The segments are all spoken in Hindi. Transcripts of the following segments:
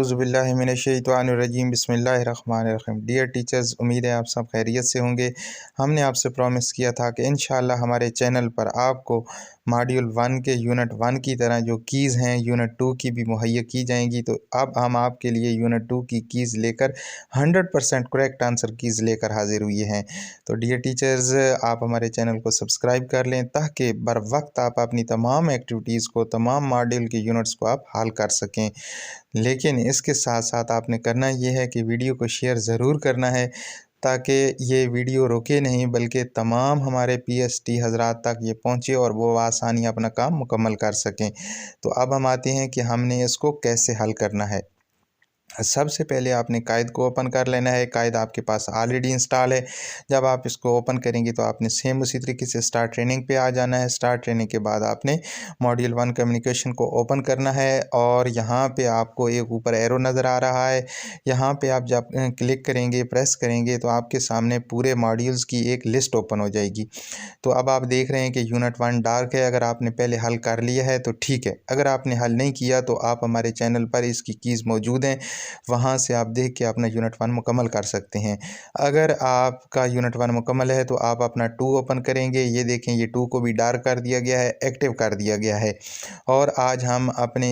औज़ुबिल्लाहि मिनश्शैतानिर्रजीम बिस्मिल्लाहिर्रहमानिर्रहीम। डियर टीचर्स, उम्मीद है आप सब खैरियत से होंगे। हमने आपसे प्रॉमिस किया था कि इंशाअल्लाह हमारे चैनल पर आपको मॉड्यूल 1 के यूनिट 1 की तरह जो कीज़ हैं यूनिट 2 की भी मुहैया की जाएंगी। तो अब हम आपके लिए यूनिट 2 की कीज़ लेकर 100% करेक्ट आंसर कीज़ लेकर हाजिर हुए हैं। तो डियर टीचर्स, आप हमारे चैनल को सब्सक्राइब कर लें ताकि बर वक्त आप अपनी तमाम एक्टिविटीज़ को, तमाम मॉड्यूल के यूनिट्स को आप हल कर सकें। लेकिन इसके साथ साथ आपने करना ये है कि वीडियो को शेयर ज़रूर करना है ताकि ये वीडियो रुके नहीं बल्कि तमाम हमारे पीएसटी हज़रात तक ये पहुँचे और वो आसानी अपना काम मुकम्मल कर सकें। तो अब हम आते हैं कि हमने इसको कैसे हल करना है। सबसे पहले आपने कायद को ओपन कर लेना है। कायद आपके पास ऑलरेडी इंस्टॉल है। जब आप इसको ओपन करेंगे तो आपने सेम उसी तरीके से स्टार्ट ट्रेनिंग पे आ जाना है। स्टार्ट ट्रेनिंग के बाद आपने मॉड्यूल 1 कम्युनिकेशन को ओपन करना है और यहाँ पे आपको एक ऊपर एरो नज़र आ रहा है। यहाँ पे आप जब क्लिक करेंगे, प्रेस करेंगे तो आपके सामने पूरे मॉड्यूल्स की एक लिस्ट ओपन हो जाएगी। तो अब आप देख रहे हैं कि यूनिट 1 डार्क है। अगर आपने पहले हल कर लिया है तो ठीक है, अगर आपने हल नहीं किया तो आप हमारे चैनल पर इसकी कीज़ मौजूद हैं, वहाँ से आप देख के अपना यूनिट 1 मुकम्मल कर सकते हैं। अगर आपका यूनिट 1 मुकम्मल है तो आप अपना 2 ओपन करेंगे। ये देखें, ये 2 को भी डार्क कर दिया गया है, एक्टिव कर दिया गया है। और आज हम अपने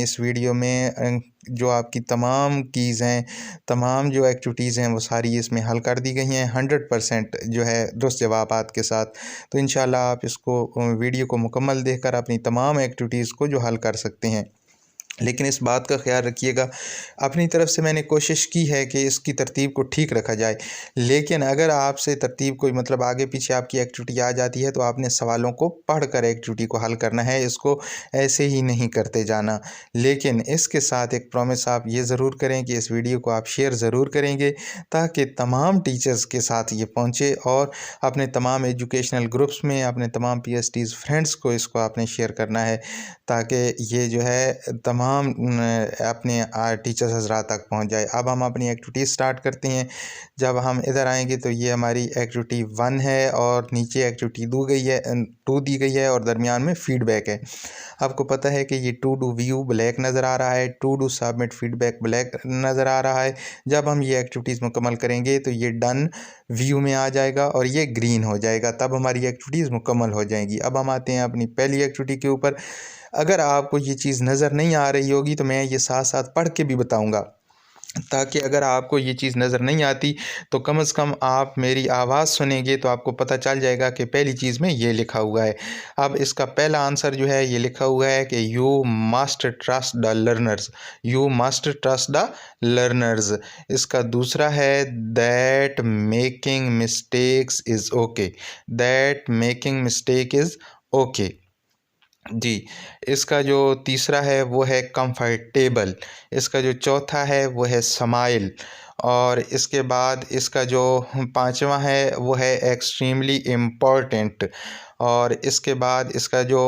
इस वीडियो में जो आपकी तमाम कीज़ हैं, तमाम जो एक्टिविटीज़ हैं वो सारी इसमें हल कर दी गई हैं 100% जो है दुरुस्त जवाबात के साथ। तो इंशाल्लाह आप इसको वीडियो को मुकम्मल देखकर अपनी तमाम एक्टिविटीज़ को जो हल कर सकते हैं। लेकिन इस बात का ख्याल रखिएगा, अपनी तरफ से मैंने कोशिश की है कि इसकी तरतीब को ठीक रखा जाए। लेकिन अगर आपसे तरतीब कोई मतलब आगे पीछे आपकी एक्टिविटी आ जाती है तो आपने सवालों को पढ़कर एक्टिविटी को हल करना है, इसको ऐसे ही नहीं करते जाना। लेकिन इसके साथ एक प्रॉमिस आप ये ज़रूर करें कि इस वीडियो को आप शेयर ज़रूर करेंगे ताकि तमाम टीचर्स के साथ ये पहुँचे और अपने तमाम एजुकेशनल ग्रुप्स में अपने तमाम PhDs फ्रेंड्स को इसको आपने शेयर करना है ताकि ये जो है तमाम अपने टीचर्स हज़रात तक पहुंच जाए। अब हम अपनी एक्टिविटी स्टार्ट करते हैं। जब हम इधर आएंगे तो ये हमारी एक्टिविटी 1 है और नीचे एक्टिविटी 2 दी गई है और दरमियान में फीडबैक है। आपको पता है कि ये टू डू व्यू ब्लैक नज़र आ रहा है, to do submit feedback black नज़र आ रहा है। जब हम ये एक्टिविटीज़ मुकम्मल करेंगे तो ये डन व्यू में आ जाएगा और ये ग्रीन हो जाएगा, तब हमारी एक्टिविटीज़ मुकम्मल हो जाएंगी। अब हम आते हैं अपनी पहली एक्टिविटी के ऊपर। अगर आपको ये चीज़ नज़र नहीं आ रही होगी तो मैं ये साथ साथ पढ़ के भी बताऊंगा ताकि अगर आपको ये चीज़ नज़र नहीं आती तो कम से कम आप मेरी आवाज़ सुनेंगे तो आपको पता चल जाएगा कि पहली चीज़ में ये लिखा हुआ है। अब इसका पहला आंसर जो है ये लिखा हुआ है कि you must trust the learners, you must trust the learners. इसका दूसरा है that making mistakes is okay, that making mistake is okay जी। इसका जो तीसरा है वो है कंफर्टेबल। इसका जो चौथा है वो है स्माइल। और इसके बाद इसका जो पांचवा है वो है एक्सट्रीमली इम्पॉर्टेंट। और इसके बाद इसका जो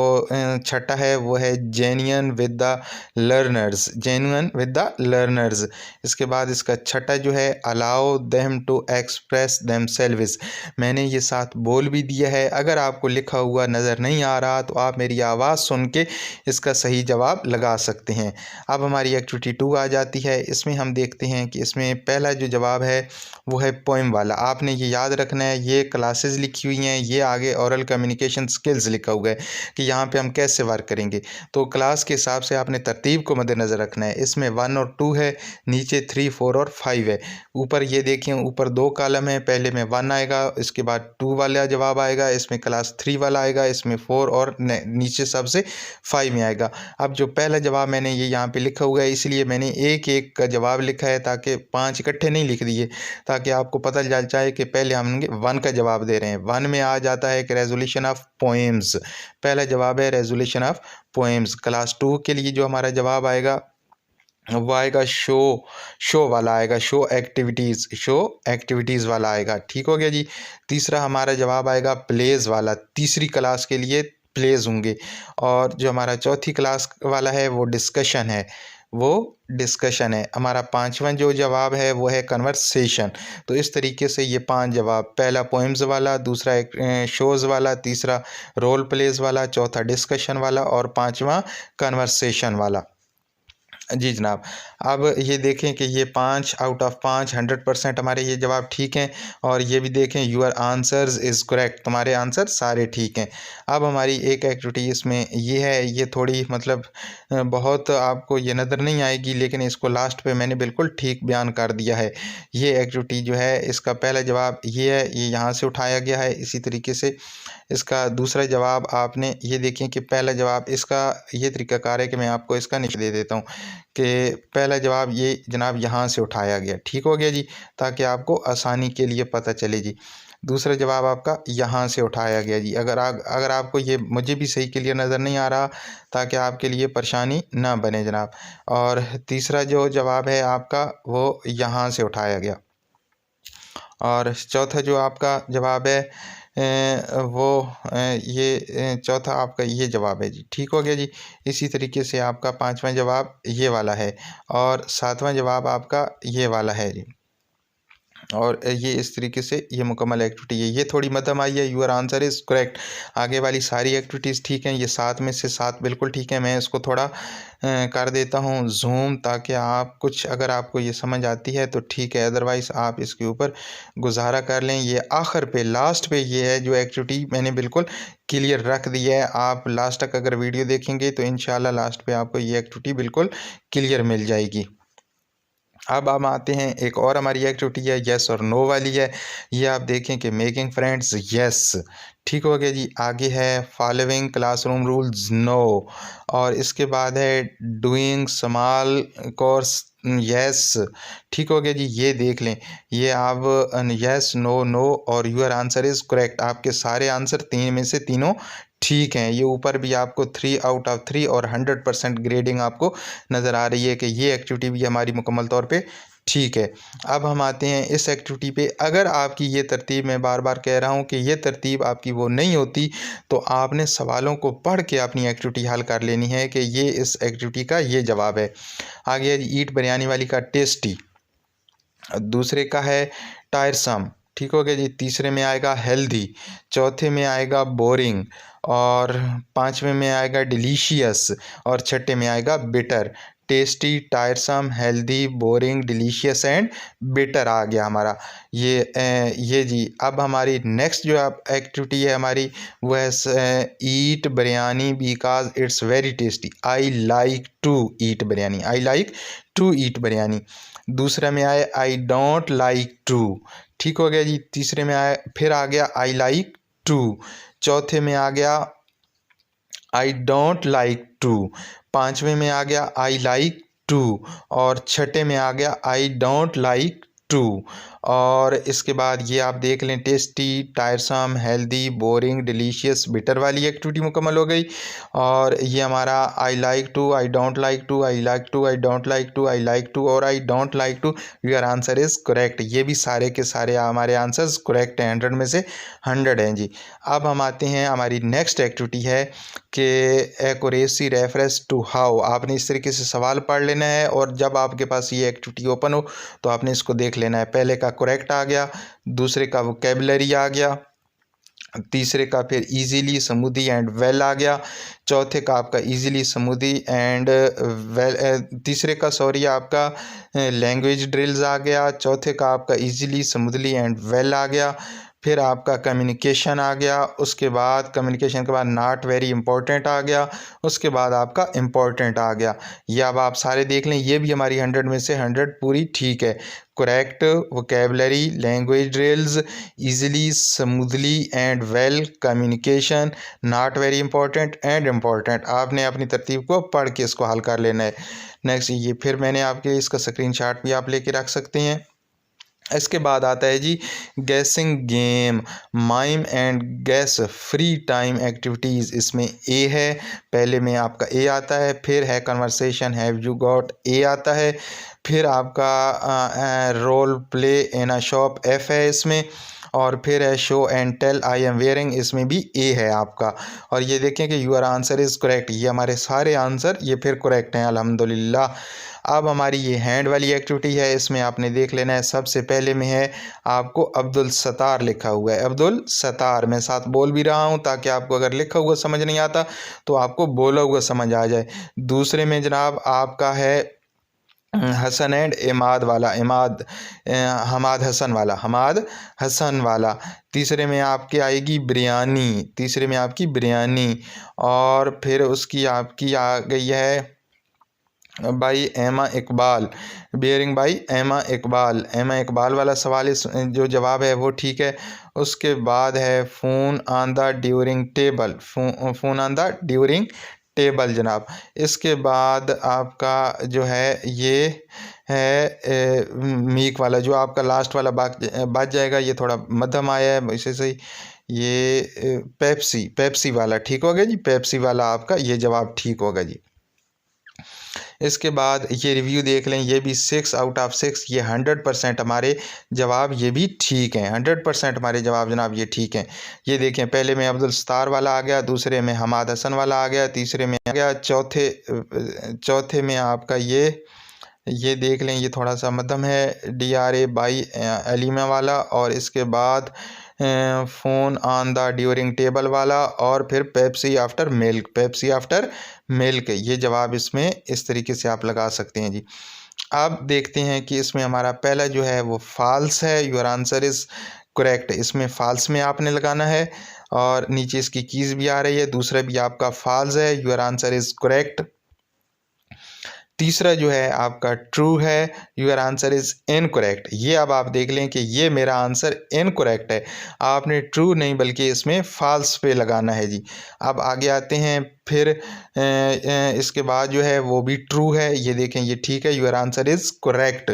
छठा है वो है genuine with the learners, genuine with the learners. इसके बाद इसका छठा जो है allow them to express themselves. मैंने ये साथ बोल भी दिया है। अगर आपको लिखा हुआ नज़र नहीं आ रहा तो आप मेरी आवाज़ सुन के इसका सही जवाब लगा सकते हैं। अब हमारी एक्टिविटी 2 आ जाती है। इसमें हम देखते हैं कि इसमें पहला जो जवाब है वो है पोएम वाला। आपने ये याद रखना है, ये क्लासेस लिखी हुई हैं, ये आगे ओरल कम्युनिकेशन स्किल्स लिखा हुआ है कि यहाँ पे हम कैसे वर्क करेंगे। तो क्लास के हिसाब से आपने तरतीब को मद्देनज़र रखना है। इसमें 1 और 2 है, नीचे 3, 4 और 5 है। ऊपर ये देखें, ऊपर 2 कॉलम है, पहले में 1 आएगा, इसके बाद 2 वाला जवाब आएगा, इसमें क्लास 3 वाला आएगा, इसमें 4 और नीचे सबसे 5 में आएगा। अब जो पहला जवाब मैंने ये यहाँ पे लिखा हुआ है इसलिए मैंने एक एक का जवाब लिखा है ताकि 5 इकट्ठे नहीं लिख दिए, ताकि आपको पता चल जाए कि पहले हम 1 का जवाब दे रहे हैं। 1 में आ जाता है कि रेजोल्यूशन ऑफ पोएम्स, पहला जवाब है रेजोल्यूशन ऑफ पोएम्स। क्लास 2 के लिए जो हमारा जवाब आएगा वो आएगा शो वाला आएगा, शो एक्टिविटीज़ वाला आएगा। ठीक हो गया जी। तीसरा हमारा जवाब आएगा प्लेज वाला, तीसरी क्लास के लिए प्लेज होंगे। और जो हमारा चौथी क्लास वाला है वो डिस्कशन है, वो डिस्कशन है। हमारा पांचवा जो जवाब है वो है कन्वर्सेशन। तो इस तरीके से ये 5 जवाब, पहला पोएम्स वाला, दूसरा एक शोज़ वाला, तीसरा रोल प्लेज वाला, चौथा डिस्कशन वाला और पांचवा कन्वर्सेशन वाला। जी जनाब, अब ये देखें कि ये 5 आउट ऑफ 5 100% हमारे ये जवाब ठीक हैं। और ये भी देखें यूर आंसर्स इज़ करेक्ट, तुम्हारे आंसर सारे ठीक हैं। अब हमारी एक एक्टिविटी इसमें ये है, ये थोड़ी मतलब बहुत आपको ये नज़र नहीं आएगी, लेकिन इसको लास्ट पे मैंने बिल्कुल ठीक बयान कर दिया है। ये एक्टिविटी जो है इसका पहला जवाब ये है, ये यहाँ से उठाया गया है। इसी तरीके से इसका दूसरा जवाब आपने ये देखें कि पहला जवाब इसका ये तरीक़ाकार है कि मैं आपको इसका निशान दे देता हूँ कि पहला जवाब ये जनाब यहाँ से उठाया गया, ठीक हो गया जी, ताकि आपको आसानी के लिए पता चले जी। दूसरा जवाब आपका यहाँ से उठाया गया जी। अगर आपको ये मुझे भी सही क्लियर नज़र नहीं आ रहा, ताकि आपके लिए परेशानी ना बने जनाब। और तीसरा जो जवाब है आपका वो यहाँ से उठाया गया। और चौथा जो आपका जवाब है ये चौथा आपका ये जवाब है जी, ठीक हो गया जी। इसी तरीके से आपका पांचवा जवाब ये वाला है और सातवां जवाब आपका ये वाला है जी। और ये इस तरीके से ये मुकम्मल एक्टिविटी है। ये थोड़ी मध्यम आई है, यूर आंसर इज़ करेक्ट। आगे वाली सारी एक्टिविटीज़ ठीक हैं, ये 7 में से 7 बिल्कुल ठीक है। मैं इसको थोड़ा कर देता हूँ जूम, ताकि आप कुछ अगर आपको ये समझ आती है तो ठीक है, अदरवाइज़ आप इसके ऊपर गुजारा कर लें। ये आखिर पे लास्ट पे ये है जो एक्टिविटी मैंने बिल्कुल क्लियर रख दी है। आप लास्ट तक अगर वीडियो देखेंगे तो इंशाल्लाह लास्ट पे आपको ये एक्टिविटी बिल्कुल क्लियर मिल जाएगी। अब हम आते हैं, एक और हमारी एक्टिविटी है येस और नो वाली है। ये आप देखें कि मेकिंग फ्रेंड्स येस, ठीक हो गया जी। आगे है फॉलोइंग क्लासरूम रूल्स नो, और इसके बाद है डूइंग स्मॉल कोर्स येस, ठीक हो गया जी। ये देख लें, ये आप येस नो नो और यूर आंसर इज़ करेक्ट, आपके सारे आंसर 3 में से तीनों ठीक हैं। ये ऊपर भी आपको 3 आउट ऑफ 3 और 100% ग्रेडिंग आपको नज़र आ रही है कि ये एक्टिविटी भी हमारी मुकम्मल तौर पे ठीक है। अब हम आते हैं इस एक्टिविटी पे। अगर आपकी ये तरतीब, मैं बार बार कह रहा हूँ कि ये तरतीब आपकी वो नहीं होती, तो आपने सवालों को पढ़ के अपनी एक्टिविटी हल कर लेनी है कि ये इस एक्टिविटी का ये जवाब है। आगे ईट बिरयानी वाली का टेस्टी, दूसरे का है टायरसम, ठीक हो गया जी। तीसरे में आएगा हेल्दी, चौथे में आएगा बोरिंग, और पांचवें में आएगा डिलीशियस, और छठे में आएगा bitter. Tasty, tiresome, healthy, boring, delicious and bitter आ गया हमारा ये जी। अब हमारी नेक्स्ट जो एक्टिविटी है हमारी वो है eat biryani because it's very tasty. I like to eat biryani, I like to eat biryani. दूसरा में आया आई डोंट लाइक टू, ठीक हो गया जी। तीसरे में आया, फिर आ गया आई लाइक टू। चौथे में आ गया आई डोंट लाइक टू। पांचवें में आ गया आई लाइक टू, और छठे में आ गया आई डोंट लाइक टू। और इसके बाद ये आप देख लें, tasty, tiresome, healthy, boring, delicious, bitter वाली एक्टिविटी मुकम्मल हो गई। और ये हमारा I like to, I don't like to, I like to, I don't like to, I like to और I don't like to, your answer is correct. ये भी सारे के सारे हमारे आंसर्स करेक्ट हैं, 100 में से 100 हैं जी। अब हम आते हैं, हमारी नेक्स्ट एक्टिविटी है कि एक्यूरेसी रेफरेंस टू हाउ। आपने इस तरीके से सवाल पढ़ लेना है, और जब आपके पास ये एक्टिविटी ओपन हो तो आपने इसको देख लेना है। पहले का करेक्ट आ गया, दूसरे का वोकैबुलरी आ गया, तीसरे का फिर इजीली, स्मूदी एंड वेल आ गया, चौथे का आपका इजीली, स्मूदी एंड वेल, तीसरे का सॉरी आपका लैंग्वेज ड्रिल्स आ गया, चौथे का आपका इजीली, स्मूदली एंड वेल आ गया, फिर आपका कम्युनिकेशन आ गया, उसके बाद कम्युनिकेशन के बाद नॉट वेरी इंपॉर्टेंट आ गया, उसके बाद आपका इम्पॉर्टेंट आ गया। ये अब आप सारे देख लें, ये भी हमारी 100 में से 100 पूरी ठीक है। Correct, vocabulary, language drills, easily, smoothly and well, communication, not very important and important. आपने अपनी तरतीब को पढ़ के इसको हल कर लेना है। नेक्स्ट ये फिर मैंने आपके इसका स्क्रीनशॉट भी आप लेके रख सकते हैं। इसके बाद आता है जी guessing game, mime and guess, free time activities. इसमें ए है, पहले में आपका ए आता है, फिर है conversation, have you got, A आता है, फिर आपका role play in a shop, F है इसमें, और फिर है show and tell, I am wearing, इसमें भी ए है आपका। और ये देखें कि यूर आंसर इज़ करेक्ट, ये हमारे सारे आंसर ये फिर करेक्ट हैं अल्हम्दुलिल्लाह। अब हमारी ये हैंड वाली एक्टिविटी है, इसमें आपने देख लेना है। सबसे पहले में है आपको अब्दुल सत्तार लिखा हुआ है, अब्दुल सत्तार, मैं साथ बोल भी रहा हूँ ताकि आपको अगर लिखा हुआ समझ नहीं आता तो आपको बोला हुआ समझ आ जाए। दूसरे में जनाब आपका है हसन एंड इमाद वाला, हमाद हसन वाला। तीसरे में आपके आएगी बिरयानी, और फिर उसकी आपकी आ गई है बाई एमा इकबाल, बियरिंग बाई एमा इकबाल वाला सवाल इस जो जवाब है वो ठीक है। उसके बाद है phone on the during table, phone on the during table जनाब। इसके बाद आपका जो है ये है मीक वाला, जो आपका लास्ट वाला बच जाएगा, ये थोड़ा मध्यम आया है इसे सही, ये पेप्सी वाला ठीक होगा जी, पेप्सी वाला आपका ये जवाब ठीक होगा जी। इसके बाद ये रिव्यू देख लें, ये भी 6 आउट ऑफ 6, ये 100% हमारे जवाब ये भी ठीक हैं, 100% हमारे जवाब जनाब ये ठीक हैं। ये देखें, पहले में अब्दुल सत्तार वाला आ गया, दूसरे में हमाद हसन वाला आ गया, तीसरे में आ गया, चौथे में आपका ये देख लें, ये थोड़ा सा मध्यम है, DRA बाई अलीमा वाला, और इसके बाद phone on the during table वाला, और फिर पेप्सी आफ्टर मिल्क, ये जवाब इसमें इस तरीके से आप लगा सकते हैं जी। अब देखते हैं कि इसमें हमारा पहला जो है वो फॉल्स है, योर आंसर इज़ करेक्ट, इसमें फॉल्स में आपने लगाना है, और नीचे इसकी कीज़ भी आ रही है, दूसरा भी आपका फॉल्स है, योर आंसर इज़ करेक्ट। तीसरा जो है आपका ट्रू है, योर आंसर इज़ इनकरेक्ट। ये अब आप देख लें कि ये मेरा आंसर इनकरेक्ट है, आपने ट्रू नहीं बल्कि इसमें फॉल्स पे लगाना है जी। अब आगे आते हैं, फिर इसके बाद जो है वो भी ट्रू है, ये देखें ये ठीक है, योर आंसर इज़ करेक्ट।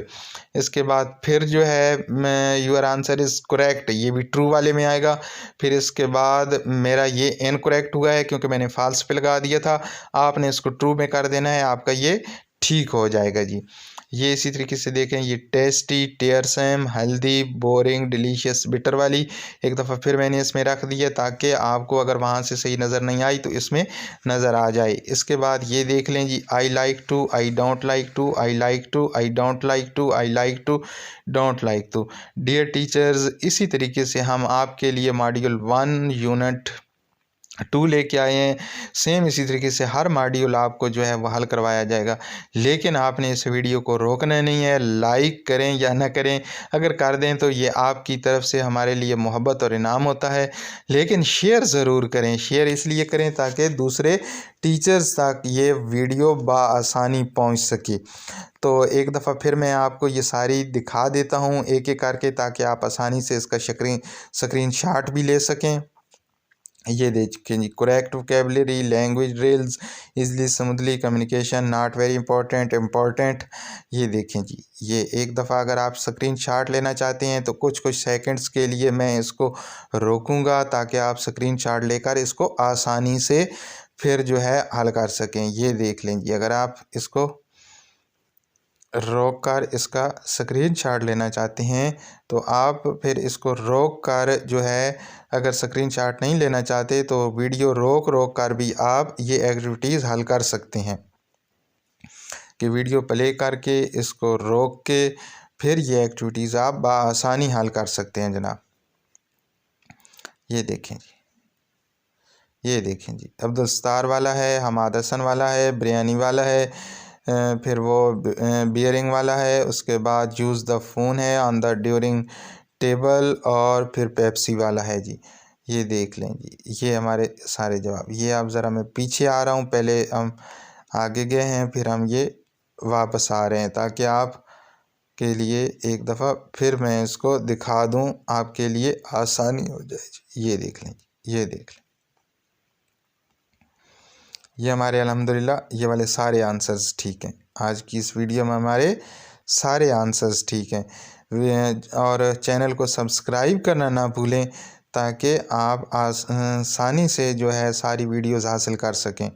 इसके बाद फिर जो है योर आंसर इज़ करेक्ट, ये भी ट्रू वाले में आएगा। फिर इसके बाद मेरा ये इनकरेक्ट हुआ है क्योंकि मैंने फॉल्स पे लगा दिया था, आपने इसको ट्रू में कर देना है, आपका ये ठीक हो जाएगा जी। ये इसी तरीके से देखें, ये tasty, tiresome, healthy, boring, delicious, bitter वाली एक दफ़ा फिर मैंने इसमें रख दिया ताकि आपको अगर वहाँ से सही नज़र नहीं आई तो इसमें नज़र आ जाए। इसके बाद ये देख लें जी, I like to, I don't like to, I like to, I don't like to, I like to, don't like to. Dear teachers, इसी तरीके से हम आपके लिए मॉड्यूल 1 यूनिट 2 लेके आए हैं। सेम इसी तरीके से हर मॉड्यूल आपको जो है वो हल करवाया जाएगा, लेकिन आपने इस वीडियो को रोकना नहीं है। लाइक करें या ना करें, अगर कर दें तो ये आपकी तरफ से हमारे लिए मोहब्बत और इनाम होता है, लेकिन शेयर ज़रूर करें। शेयर इसलिए करें ताकि दूसरे टीचर्स तक ये वीडियो बआसानी पहुंच सके। तो एक दफ़ा फिर मैं आपको ये सारी दिखा देता हूँ एक एक करके, ताकि आप आसानी से इसका स्क्रीन शॉट भी ले सकें। ये देखें जी, correct vocabulary, language drills, easily smoothly communication, not very important. ये देखें जी, ये एक दफ़ा अगर आप स्क्रीन शॉट लेना चाहते हैं तो कुछ सेकंड्स के लिए मैं इसको रोकूंगा ताकि आप स्क्रीन शॉट लेकर इसको आसानी से फिर जो है हल कर सकें। ये देख लें जी, अगर आप इसको रोक कर इसका स्क्रीन शॉट लेना चाहते हैं तो आप फिर इसको रोक कर जो है, अगर स्क्रीन शॉट नहीं लेना चाहते तो वीडियो रोक कर भी आप ये एक्टिविटीज़ हल कर सकते हैं, कि वीडियो प्ले करके इसको रोक के फिर ये एक्टिविटीज़ आप बआसानी हल कर सकते हैं जनाब। ये देखें जी, ये देखें जी, अब्दुल सत्तार वाला है, हमाद हसन वाला है, बिरयानी वाला है, फिर वो बियरिंग वाला है, उसके बाद यूज़ द फ़ोन है ऑन द ड्यूरिंग टेबल, और फिर पेप्सी वाला है जी। ये देख लें जी, ये हमारे सारे जवाब। ये आप ज़रा मैं पीछे आ रहा हूँ, पहले हम आगे गए हैं फिर हम ये वापस आ रहे हैं ताकि आप के लिए एक दफ़ा फिर मैं इसको दिखा दूँ, आपके लिए आसानी हो जाए जी। ये देख लें, ये देख लें, ये हमारे अल्हम्दुलिल्लाह ये वाले सारे आंसर्स ठीक हैं। आज की इस वीडियो में हमारे सारे आंसर्स ठीक हैं, और चैनल को सब्सक्राइब करना ना भूलें ताकि आप आसानी से जो है सारी वीडियोस हासिल कर सकें।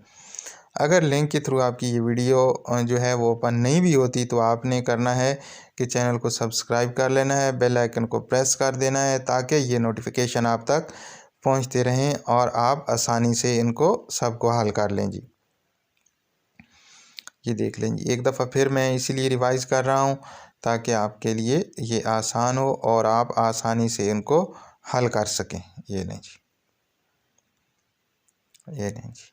अगर लिंक के थ्रू आपकी ये वीडियो जो है वो ओपन नहीं भी होती तो आपने करना है कि चैनल को सब्सक्राइब कर लेना है, बेल आइकन को प्रेस कर देना है ताकि ये नोटिफिकेशन आप तक पहुंचते रहें और आप आसानी से इनको सबको हल कर लें जी। ये देख लें जी, एक दफ़ा फिर मैं इसीलिए रिवाइज़ कर रहा हूँ ताकि आपके लिए ये आसान हो और आप आसानी से इनको हल कर सकें। ये लें जी, ये लें जी,